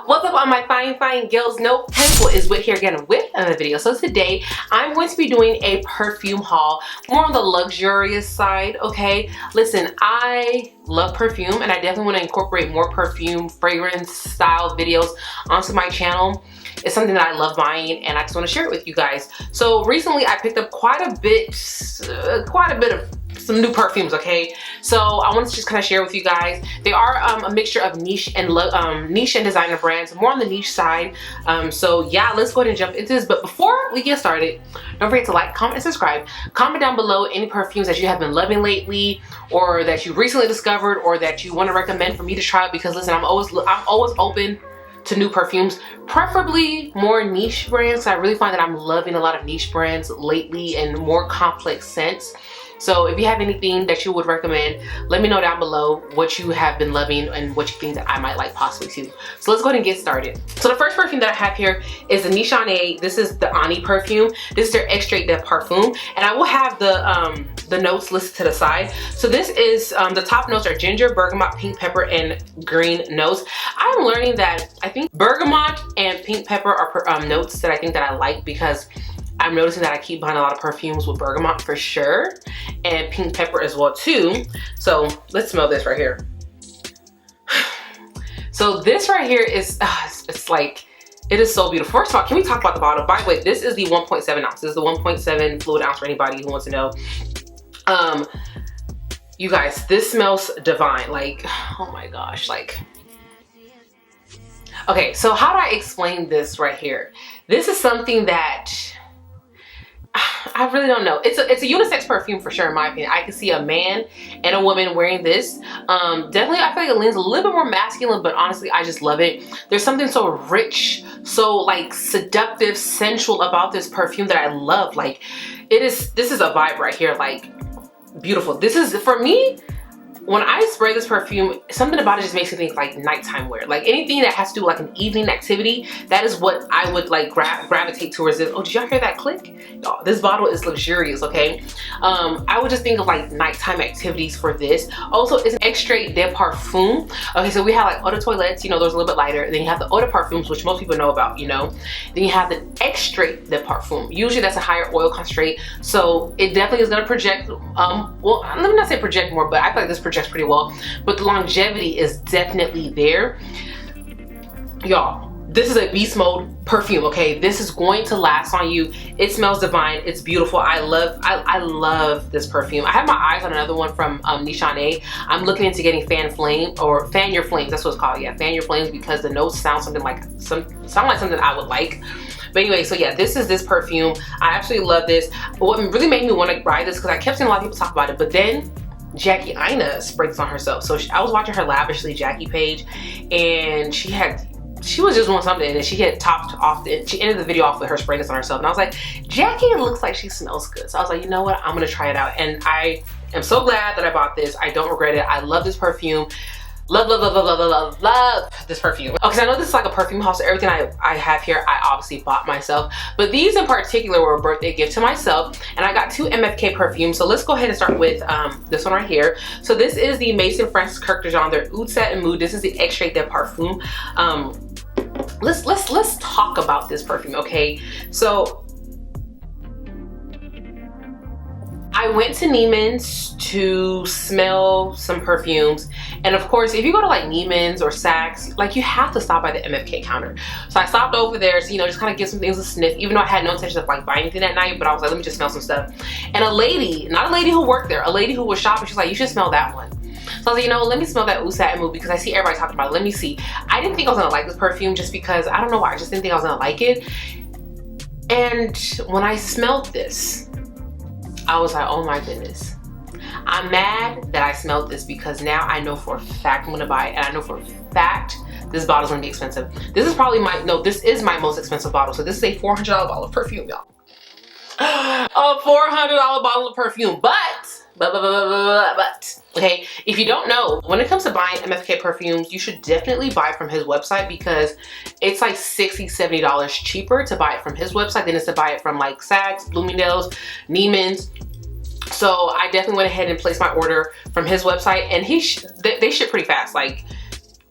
What's up all my fine girls? No pimple is Whit here again with another video. So today I'm going to be doing a perfume haul, more on the luxurious side, okay? Listen, I love perfume and I definitely want to incorporate more perfume fragrance style videos onto my channel. It's something that I love buying and I just want to share it with you guys. So recently I picked up quite a bit of some new perfumes, okay? So I wanted to just kind of share with you guys. They are a mixture of niche and designer brands, more on the niche side. So yeah, let's go ahead and jump into this. But before we get started, don't forget to like, comment, and subscribe. Comment down below any perfumes that you have been loving lately, or that you recently discovered, or that you want to recommend for me to try out. Because listen, I'm always open to new perfumes, preferably more niche brands. I really find that I'm loving a lot of niche brands lately and more complex scents. So if you have anything that you would recommend, let me know down below what you have been loving and what you think that I might like possibly too. So let's go ahead and get started. So the first perfume that I have here is the NISHANTE. This is the Ani perfume. This is their Extrait de Parfum, and I will have the notes listed to the side. So this is the top notes are ginger, bergamot, pink pepper, and green notes. I'm learning that I think bergamot and pink pepper are notes that I think that I like, because I'm noticing that I keep buying a lot of perfumes with bergamot for sure, and pink pepper as well too. So let's smell this right here. So this right here is, it's like, it is so beautiful. First of all, can we talk about the bottle? By the way, this is the 1.7 ounce. This is the 1.7 fluid ounce for anybody who wants to know. You guys, this smells divine. Like, oh my gosh, like. Okay, so how do I explain this right here? This is something that I really don't know. It's a unisex perfume for sure, in my opinion. I can see a man and a woman wearing this. Definitely, I feel like it leans a little bit more masculine, but honestly, I just love it. There's something so rich, so like seductive, sensual about this perfume that I love. Like, this is a vibe right here, like beautiful. This is, for me, when I spray this perfume, something about it just makes me think like nighttime wear. Like anything that has to do with like an evening activity, that is what I would like gravitate towards this. Oh, did y'all hear that click? Oh, this bottle is luxurious, okay? I would just think of like nighttime activities for this. Also, it's an Extrait de Parfum. Okay, so we have like eau de toilette, you know, those are a little bit lighter. Then you have the eau de parfums, which most people know about, you know. Then you have the Extrait de Parfum. Usually that's a higher oil concentrate, so it definitely is gonna project, well, let me not say project more, but I feel like this projects pretty well, but the longevity is definitely there. Y'all, this is a beast mode perfume, okay? This is going to last on you. It smells divine. It's beautiful. I love this perfume. I have my eyes on another one from NISHANTE. I'm looking into getting Fan Your Flames. That's what it's called. Yeah, Fan Your Flames, because the notes sound like something I would like. But anyway, so yeah, this is this perfume. I absolutely love this. What really made me want to buy this, because I kept seeing a lot of people talk about it, but then Jackie Aina sprayed this on herself. So I was watching her Lavishly Jackie page, and she was just doing something, and she had topped off she ended the video off with her spraying this on herself, and I was like, Jackie looks like she smells good. So I was like, you know what, I'm gonna try it out, and I am so glad that I bought this. I don't regret it. I love this perfume. Love this perfume. Okay, so I know this is like a perfume haul, so everything I have here I obviously bought myself, but these in particular were a birthday gift to myself, and I got 2 MFK perfumes. So let's go ahead and start with this one right here. So this is the Maison Francis Kirk de Jean, their Oud Satin Mood. This is the Extrait de Parfum. Let's talk about this perfume, okay? So I went to Neiman's to smell some perfumes, and of course, if you go to like Neiman's or Saks, like you have to stop by the MFK counter. So I stopped over there to, you know, just kind of give some things a sniff, even though I had no intention of like buying anything that night, but I was like, let me just smell some stuff. And a lady, not a lady who worked there, a lady who was shopping, she's like, you should smell that one. So I was like, you know, let me smell that Oud Satin Mood, because I see everybody talking about it. Let me see. I didn't think I was gonna like this perfume, just because, I don't know why, I just didn't think I was gonna like it. And when I smelled this, I was like, oh my goodness. I'm mad that I smelled this, because now I know for a fact I'm gonna buy it, and I know for a fact this bottle's gonna be expensive. This is probably this is my most expensive bottle. So this is a $400 bottle of perfume, y'all. A $400 bottle of perfume, but, okay, if you don't know, when it comes to buying MFK perfumes, you should definitely buy from his website, because it's like $60, $70 cheaper to buy it from his website than it's to buy it from like Saks, Bloomingdale's, Neiman's. So I definitely went ahead and placed my order from his website, and they ship pretty fast. Like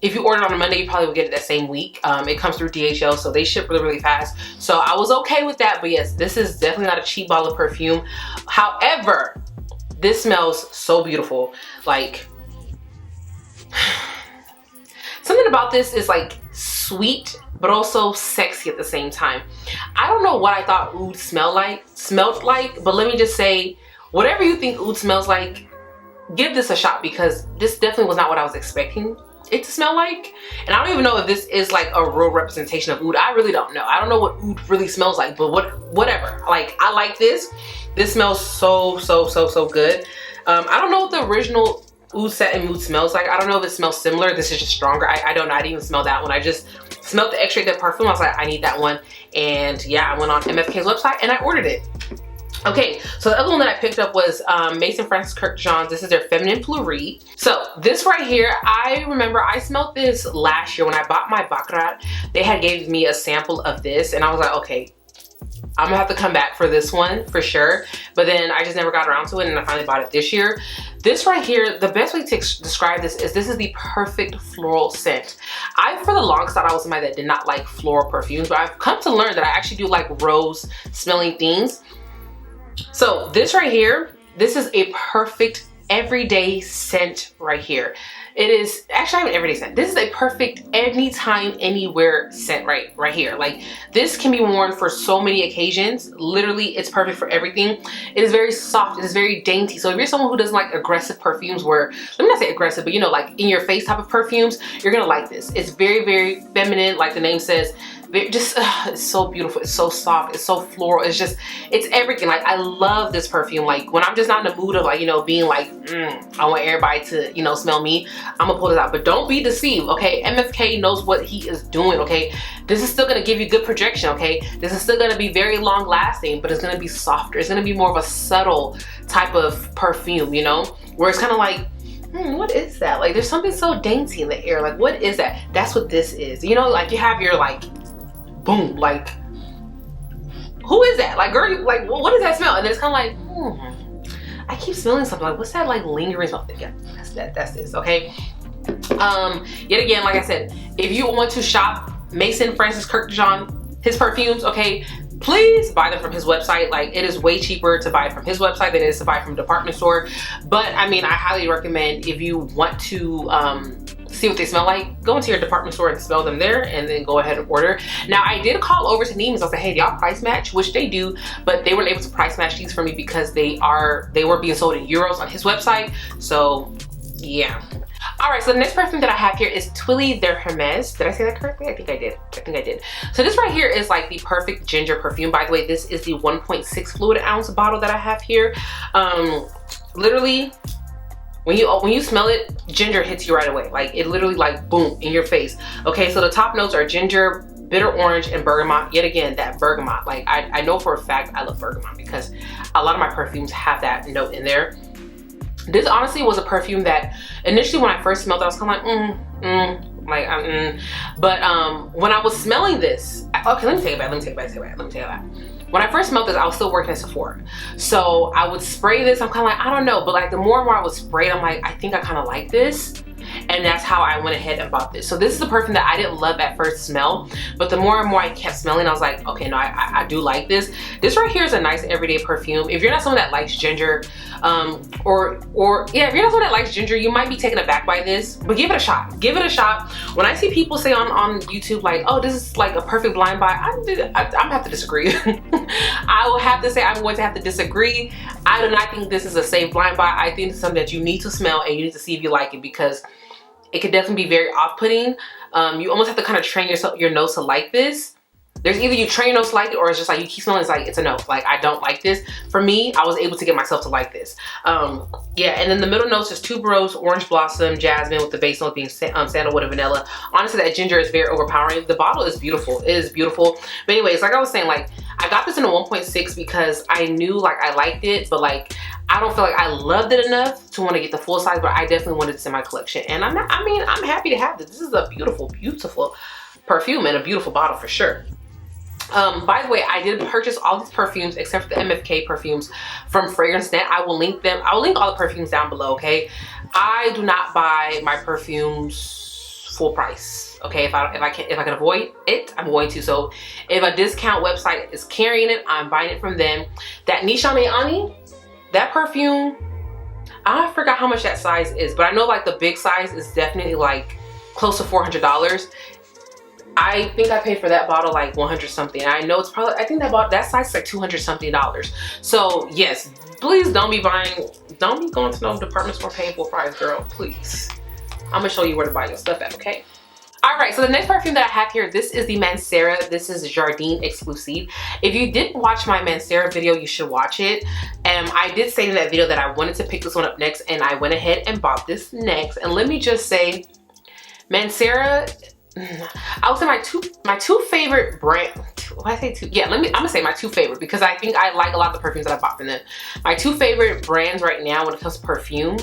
if you order on a Monday, you probably will get it that same week. It comes through DHL, so they ship really, really fast. So I was okay with that, but yes, this is definitely not a cheap bottle of perfume. However, this smells so beautiful. Like, something about this is like sweet, but also sexy at the same time. I don't know what I thought oud smelled like, but let me just say, whatever you think oud smells like, give this a shot, because this definitely was not what I was expecting it to smell like. And I don't even know if this is like a real representation of oud. I really don't know. I don't know what oud really smells like, but whatever. Like, I like this. This smells so good. I don't know what the original oud satin oud smells like. I don't know if it smells similar. This is just stronger. I don't know. I didn't even smell that one. I just smelled the extra good perfume. I was like, I need that one. And yeah, I went on MFK's website and I ordered it. Okay, so the other one that I picked up was Maison Francis Kurkdjian Jean's. This is their Feminine Fleurie. So this right here, I remember I smelled this last year when I bought my Baccarat. They had gave me a sample of this and I was like, okay, I'm gonna have to come back for this one for sure. But then I just never got around to it and I finally bought it this year. This right here, the best way to describe this is the perfect floral scent. I, for the longest, thought I was somebody that did not like floral perfumes, but I've come to learn that I actually do like rose smelling things. So this right here, this is a perfect everyday scent right here. It is actually not an everyday scent. This is a perfect anytime, anywhere scent right here. Like, this can be worn for so many occasions. Literally, it's perfect for everything. It is very soft. It is very dainty. So if you're someone who doesn't like aggressive perfumes, where, let me not say aggressive, but you know, like in your face type of perfumes, you're gonna like this. It's very, very feminine, like the name says. Just it's so beautiful, it's so soft, it's so floral, it's everything. Like, I love this perfume. Like, when I'm just not in the mood of, like, you know, being like, I want everybody to, you know, smell me, I'm gonna pull this out. But don't be deceived, okay? MFK knows what he is doing, okay? This is still gonna give you good projection, okay? This is still gonna be very long lasting, but it's gonna be softer. It's gonna be more of a subtle type of perfume, you know, where it's kind of like, what is that? Like, there's something so dainty in the air. Like, what is that? That's what this is. You know, like, you have your, like, boom, like, who is that? Like, girl, like, what does that smell? And then it's kind of like, I keep smelling something. Like, what's that, like, lingering smell? Yeah, that's this, okay? Yet again, like I said, if you want to shop Maison Francis Kurkdjian, his perfumes, okay, please buy them from his website. Like, it is way cheaper to buy it from his website than it is to buy it from a department store. But I mean, I highly recommend, if you want to see what they smell like, go into your department store and smell them there, and then go ahead and order. Now, I did call over to Neiman's. I was like, hey, y'all price match? Which they do, but they weren't able to price match these for me because they were being sold in euros on his website. So yeah. All right, so the next perfume that I have here is Twilly de Hermes. Did I say that correctly? I think I did. So this right here is like the perfect ginger perfume. By the way, this is the 1.6 fluid ounce bottle that I have here. Literally, when you smell it, ginger hits you right away. Like, it literally, like, boom, in your face. Okay, so the top notes are ginger, bitter orange, and bergamot. Yet again, that bergamot. Like, I know for a fact I love bergamot because a lot of my perfumes have that note in there. This honestly was a perfume that initially when I first smelled it, I was kind of like, But when I was smelling this, okay, let me take it back. When I first smelled this, I was still working at Sephora. So I would spray this, I'm kind of like, I don't know. But like, the more and more I would spray it, I'm like, I think I kind of like this. And that's how I went ahead and bought this. So this is a perfume that I didn't love at first smell, but the more and more I kept smelling, I was like, okay, no, I do like this. This right here is a nice everyday perfume. If you're not someone that likes ginger, or yeah, if you're not someone that likes ginger, you might be taken aback by this, but give it a shot. Give it a shot. When I see people say on YouTube, like, oh, this is like a perfect blind buy, I'm gonna have to disagree. I will have to say I'm going to have to disagree. I do not think this is a safe blind buy. I think it's something that you need to smell and you need to see if you like it, because it could definitely be very off-putting. You almost have to kind of train your nose to like this. There's either you train your nose to like it, or it's just like you keep smelling, it's like, it's a no. Like, I don't like this. For me, I was able to get myself to like this. Yeah, and then the middle notes is tuberose, orange blossom, jasmine, with the base note being sandalwood and vanilla. Honestly, that ginger is very overpowering. The bottle is beautiful. It is beautiful. But anyways, like I was saying, like, I got this in a 1.6 because I knew, like, I liked it, but like, I don't feel like I loved it enough to want to get the full size, but I definitely wanted this in my collection. And I'm happy to have this. This is a beautiful, beautiful perfume and a beautiful bottle for sure. By the way, I did purchase all these perfumes except for the MFK perfumes from Fragrance Net. I will link them. I will link all the perfumes down below, okay? I do not buy my perfumes full price. Okay, if I can avoid it, I'm going to. So if a discount website is carrying it, I'm buying it from them. That NISHANTE, that perfume, I forgot how much that size is, but I know like the big size is definitely like close to $400. I think I paid for that bottle like 100 something. I know it's probably, I think that size is like 200 something dollars. So yes, please don't be going to no department store paying full price, girl, please. I'm gonna show you where to buy your stuff at, okay? All right, so the next perfume that I have here, this is the Mancera. This is Jardin exclusive. If you didn't watch my Mancera video, you should watch it. I did say in that video that I wanted to pick this one up next, and I went ahead and bought this next. And let me just say, Mancera, I would say my two favorite brand. Why I say two? Yeah, I'm gonna say my two favorite, because I think I like a lot of the perfumes that I bought from them. My two favorite brands right now when it comes to perfume,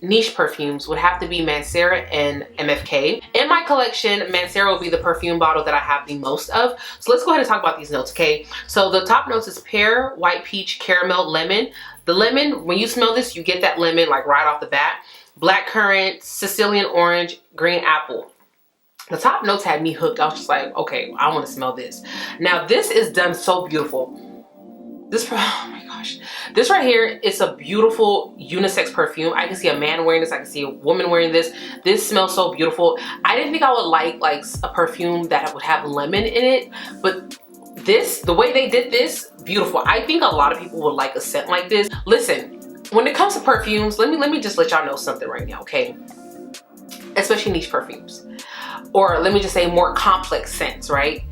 niche perfumes, would have to be Mancera and MFK. In my collection, Mancera will be the perfume bottle that I have the most of. So let's go ahead and talk about these notes, okay? So the top notes is pear, white peach, caramel, lemon. The lemon, when you smell this, you get that lemon like right off the bat. Black currant, Sicilian orange, green apple. The top notes had me hooked. I was just like, okay, I want to smell this. Now this is done so beautiful. Oh my gosh. This right here is a beautiful unisex perfume. I can see a man wearing this. I can see a woman wearing this. This smells so beautiful. I didn't think I would like a perfume that would have lemon in it, but this, the way they did this, beautiful. I think a lot of people would like a scent like this. Listen, when it comes to perfumes, let me just let y'all know something right now, okay? Especially niche perfumes. Or let me just say more complex scents, right?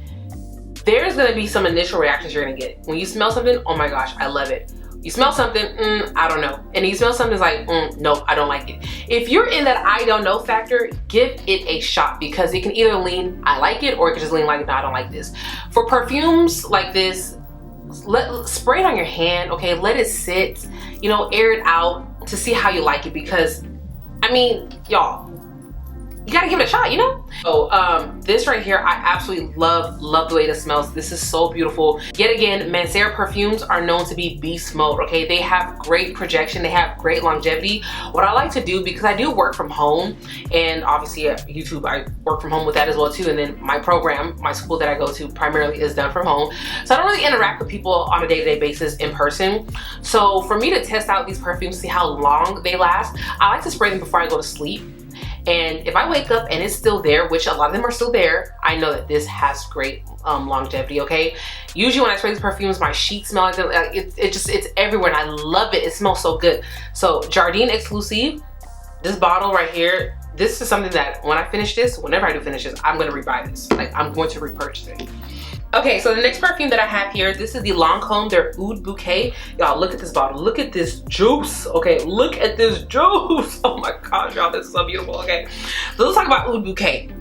There's gonna be some initial reactions you're gonna get. When you smell something, oh my gosh, I love it. You smell something, I don't know. And you smell something, it's like, nope, I don't like it. If you're in that I don't know factor, give it a shot, because it can either lean, I like it, or it can just lean like, no, I don't like this. For perfumes like this, spray it on your hand, okay? Let it sit, you know, air it out to see how you like it, because, I mean, y'all, you gotta give it a shot, you know? So this right here, I absolutely love the way this smells. This is so beautiful. Yet again, Mancera perfumes are known to be beast mode, okay? They have great projection, they have great longevity. What I like to do, because I do work from home, and obviously at YouTube, I work from home with that as well too, and then my program, my school that I go to primarily is done from home. So I don't really interact with people on a day-to-day basis in person. So for me to test out these perfumes, see how long they last, I like to spray them before I go to sleep. And if I wake up and it's still there, which a lot of them are still there, I know that this has great longevity, okay? Usually when I spray these perfumes, my sheets smell like them. It's everywhere, and I love it. It smells so good. So Jardin exclusive, this bottle right here, this is something that when I finish this, whenever I do finish this, I'm gonna rebuy this. Like, I'm going to repurchase it. Okay, so the next perfume that I have here, this is the Lancome, their Oud Bouquet. Y'all, look at this bottle. Look at this juice. Okay, look at this juice. Oh my gosh, y'all, this is so beautiful. Okay, so let's talk about Oud Bouquet.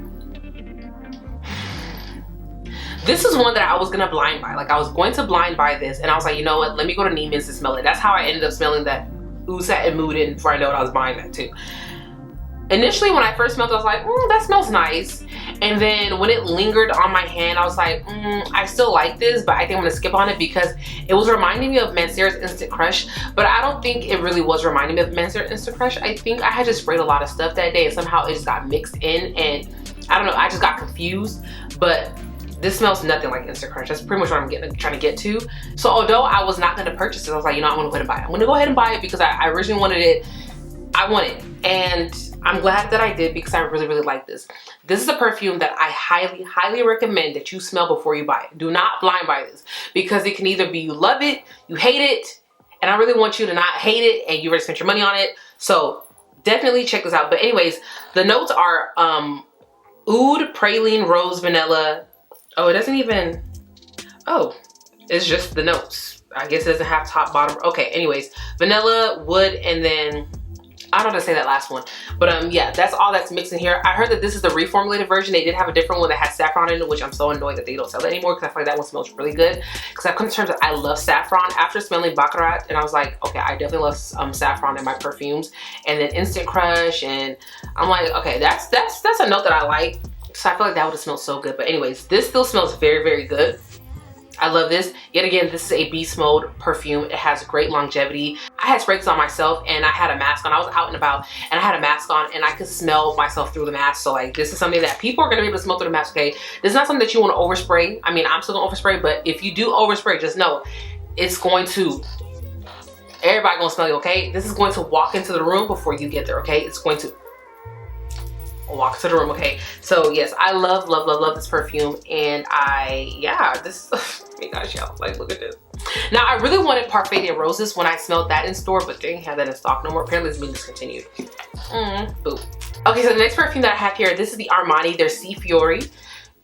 This is one that I was gonna blind buy. Like, I was going to blind buy this, and I was like, you know what? Let me go to Neiman's to smell it. That's how I ended up smelling that Oud Satin Mood in before I know I was buying that too. Initially, when I first smelled it, I was like, that smells nice. And then when it lingered on my hand, I was like, I still like this, but I think I'm gonna skip on it, because it was reminding me of Mancera's Instant Crush, but I don't think it really was reminding me of Mancera's Instant Crush. I think I had just sprayed a lot of stuff that day, and somehow it just got mixed in, and I don't know, I just got confused. But this smells nothing like Instant Crush. That's pretty much what I'm trying to get to. So although I was not gonna purchase it, I was like, you know, I'm gonna go ahead and buy it. I'm gonna go ahead and buy it because I originally wanted it. I want it, and I'm glad that I did, because I really like this. This is a perfume that I highly recommend that you smell before you buy it. Do not blind buy this, because it can either be you love it, you hate it, and I really want you to not hate it and you already spent your money on it. So definitely check this out. But anyways, the notes are oud, praline, rose, vanilla. Oh, it doesn't even, oh, it's just the notes. I guess it doesn't have top, bottom. Okay, anyways, vanilla, wood, and then I don't know how to say that last one, but yeah, that's all that's mixed in here. I heard that this is the reformulated version. They did have a different one that has saffron in it, which I'm so annoyed that they don't sell that anymore, because I feel like that one smells really good. Because I've come to terms that I love saffron after smelling Baccarat, and I was like, okay, I definitely love saffron in my perfumes. And then Instant Crush, and I'm like, okay, that's a note that I like. So I feel like that would have smelled so good. But anyways, this still smells very good. I love this. Yet again, this is a beast mode perfume. It has great longevity. I had sprayed this on myself and I had a mask on. I was out and about and I had a mask on and I could smell myself through the mask. So like, this is something that people are gonna be able to smell through the mask, okay? This is not something that you wanna overspray. I mean, I'm still gonna overspray, but if you do overspray, just know it's going to, everybody gonna smell you, okay? This is going to walk into the room before you get there, okay? It's going to walk to the room, okay? So yes, I love this perfume, and this oh my gosh, y'all, like, look at this. Now I really wanted Parfait des Roses when I smelled that in store, but they didn't have that in stock no more. Apparently it's been discontinued. Boo. Okay, so the next perfume that I have here, this is the Armani, their CFiori.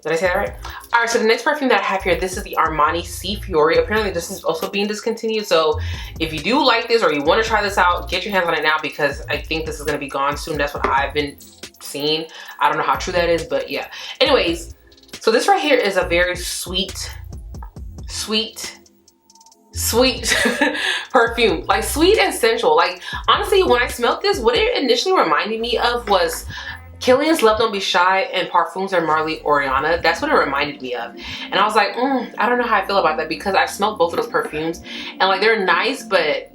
Did I say that right? All right, so the next perfume that I have here, this is the Armani CFiori. Apparently this is also being discontinued. So if you do like this or you want to try this out, get your hands on it now, because I think this is going to be gone soon. That's what I've been seeing. I don't know how true that is, but yeah. Anyways, so this right here is a very sweet perfume, like sweet and sensual. Like honestly, when I smelled this, what it initially reminded me of was Killian's Love Don't Be Shy and Parfums de Marly Oriana. That's what it reminded me of. And I was like, I don't know how I feel about that, because I've smelled both of those perfumes and like they're nice, but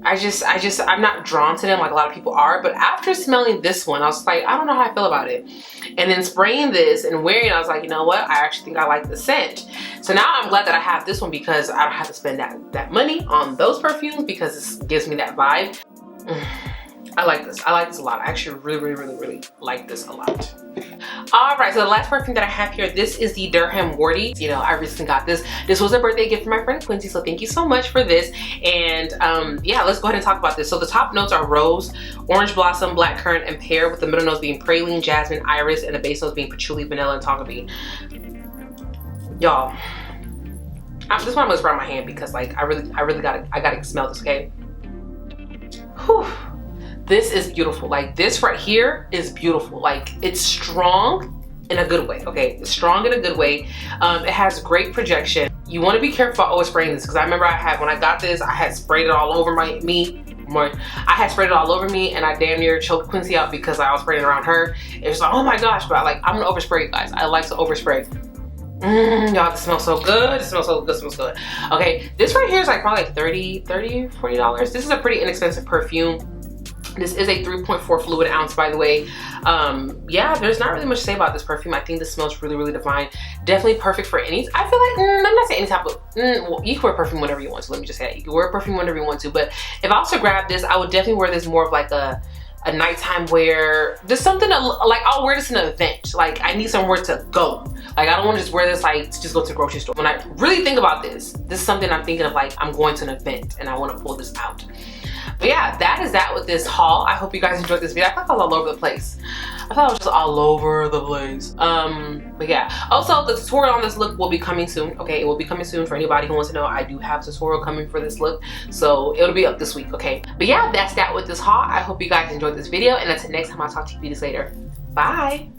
I'm not drawn to them like a lot of people are. But after smelling this one, I was like, I don't know how I feel about it. And then spraying this and wearing it, I was like, you know what? I actually think I like the scent. So now I'm glad that I have this one, because I don't have to spend that money on those perfumes, because this gives me that vibe. I like this. I like this a lot. I actually really like this a lot. All right, so the last perfume that I have here, this is the Durham Wardy. You know, I recently got this. This was a birthday gift from my friend Quincy, so thank you so much for this. And yeah, let's go ahead and talk about this. So the top notes are rose, orange blossom, black currant, and pear, with the middle notes being praline, jasmine, iris, and the base notes being patchouli, vanilla, and tonka bean. Y'all, this one I'm gonna spray on my hand, because like I really gotta smell this, okay? Whew. This is beautiful. Like this right here is beautiful. Like it's strong in a good way, okay? It's strong in a good way. It has great projection. You want to be careful about overspraying this, because I remember when I got this, I had sprayed it all over me, and I damn near choked Quincy out because I was spraying around her. It was like, oh my gosh, but like I'm gonna overspray it, guys. I like to overspray. Y'all, this smells so good. It smells so good. It smells good. Okay, this right here is like probably like $40. This is a pretty inexpensive perfume. This is a 3.4 fluid ounce, by the way. Yeah, there's not really much to say about this perfume. I think this smells really divine. Definitely perfect for any, I feel like, I'm not saying any type of, well, you can wear perfume whenever you want to. Let me just say that. You can wear perfume whenever you want to. But if I was to grab this, I would definitely wear this more of like a nighttime wear. Just something to, like, I'll wear this in an event. Like, I need somewhere to go. Like, I don't want to just wear this like to just go to the grocery store. When I really think about this is something I'm thinking of, like, I'm going to an event and I want to pull this out. But yeah, that is that with this haul. I hope you guys enjoyed this video. I thought I was all over the place. I thought I was just all over the place. But yeah. Also, the tutorial on this look will be coming soon. Okay, it will be coming soon for anybody who wants to know. I do have a tutorial coming for this look, so it'll be up this week, okay? But yeah, that's that with this haul. I hope you guys enjoyed this video, and until next time, I'll talk to you beauties later. Bye.